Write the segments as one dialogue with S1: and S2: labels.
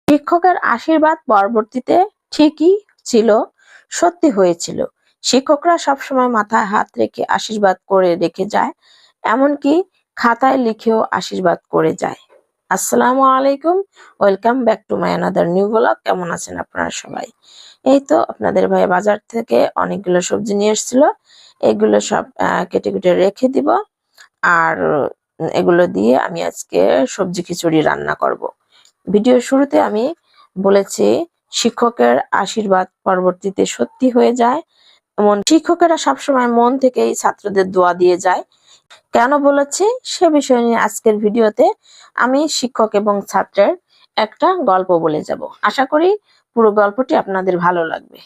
S1: শিক্ষকের আশীর্বাদ পরবর্তীতে ঠিকই ছিল, সত্যি হয়েছিল। শিক্ষকরা সবসময় মাথায় হাত রেখে আশীর্বাদ করে রেখে যায়, এমনকি খাতায় লিখেও আশীর্বাদ করে যায়। আসসালামু আলাইকুম, welcome back to my another new blog. কেমন আছেন আপনারা সবাই? এই তো আপনাদের ভাই বাজার থেকে অনেকগুলো সবজি নিয়ে এসেছিল, এগুলো সব কেটে কেটে রেখে দিব। আর এগুলো দিয়ে আমি আজকে সবজি খিচুড়ি রান্না করব। ভিডিওর শুরুতে আমি বলেছি শিক্ষকের আশীর্বাদ পরবর্তীতে সত্যি হয়ে যায়। শিক্ষকেরা সবসময় মন থেকেই ছাত্রদের দোয়া দিয়ে যায়। কেন বলেছি সে বিষয় নিয়ে আজকের ভিডিওতে আমি শিক্ষক এবং ছাত্রের একটা গল্প বলে যাব। আশা করি পুরো গল্পটি আপনাদের ভালো লাগবে।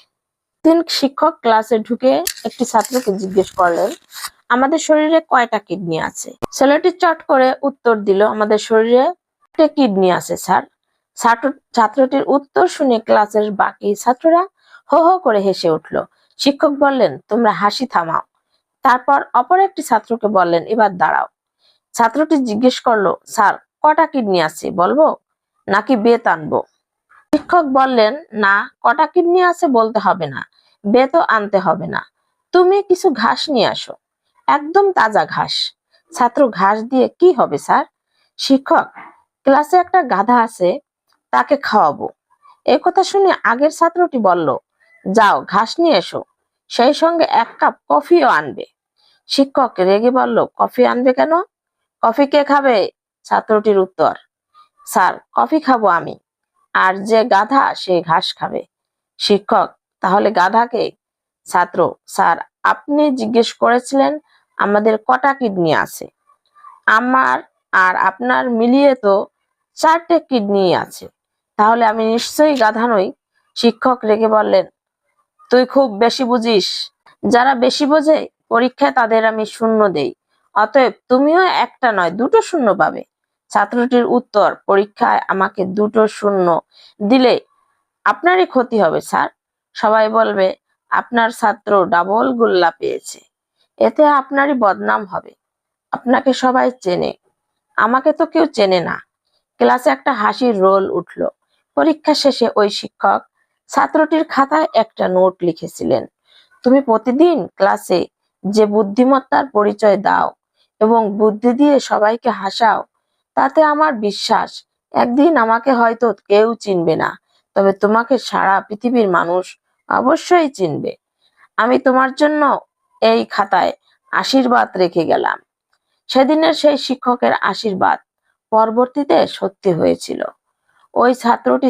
S1: দিন শিক্ষক ক্লাসে ঢুকে একটি ছাত্রকে জিজ্ঞেস করলেন, আমাদের শরীরে কয়টা কিডনি আছে? ছেলেটি চট করে উত্তর দিল, আমাদের শরীরে একটা কিডনি আছে স্যার। ছাত্রটির উত্তর শুনে ক্লাসের বাকি ছাত্ররা হো হো করে হেসে উঠল। শিক্ষক বললেন, তোমরা হাসি থামাও। তারপর অপর একটি ছাত্রকে বললেন, এবার দাঁড়াও। ছাত্রটি জিজ্ঞেস করলো, স্যার কটা কিডনি আছে বলবো নাকি বেত আনবো? শিক্ষক বললেন, না, কটা কিডনি আছে বলতে হবে না, বেতও আনতে হবে না। তুমি কিছু ঘাস নিয়ে আসো, একদম তাজা ঘাস। ছাত্র, ঘাস দিয়ে কি হবে স্যার? শিক্ষক, ক্লাসে একটা গাধা আছে, তাকে খাওয়াবো। এই কথা শুনে আগের ছাত্রটি বলল, যাও ঘাস নিয়ে এসো, সেই সঙ্গে 1 কাপ কফিও আনবে। শিক্ষক রেগে বলল, কফি আনবে কেন? কফি কে খাবে? ছাত্রটির উত্তর, স্যার কফি খাবো আমি, আর যে গাধা সে ঘাস খাবে। শিক্ষক, তাহলে গাধাকে? ছাত্র, স্যার আপনি জিজ্ঞেস করেছিলেন আমাদের কটা কিডনি আছে, আমার আর আপনার মিলিয়ে তো 4টে কিডনি আছে, তাহলে আমি নিশ্চয়ই গাধা নই। শিক্ষক রেগে বললেন, তুই খুব বেশি বুঝিস, যারা বেশি বোঝে পরীক্ষায় তাদের আমি শূন্য দেই, অতএব তুমিও একটা নয় 2টো শূন্য পাবে। ছাত্রটির উত্তর, পরীক্ষায় আমাকে 2টো শূন্য দিলে আপনারই ক্ষতি হবে স্যার। সবাই বলবে আপনার ছাত্র ডাবল গোল্লা পেয়েছে, এতে আপনারই বদনাম হবে। আপনাকে সবাই চেনে, আমাকে তো কেউ চেনে না। ক্লাসে একটা হাসির রোল উঠলো। পরীক্ষা শেষে ওই শিক্ষক ছাত্রটির খাতায় একটা নোট লিখেছিলেন, তুমি প্রতিদিন ক্লাসে যে বুদ্ধিমত্তার পরিচয় দাও এবং বুদ্ধি দিয়ে সবাইকে হাসাও, তাতে আমার বিশ্বাস একদিন আমাকে হয়তো কেউ চিনবে না, তবে তোমাকে সারা পৃথিবীর মানুষ অবশ্যই চিনবে। আমি তোমার জন্য এই খাতায় আশীর্বাদ রেখে গেলাম। সেদিনের সেই শিক্ষকের আশীর্বাদ পরবর্তীতে সত্যি হয়েছিল। ওই ছাত্রটি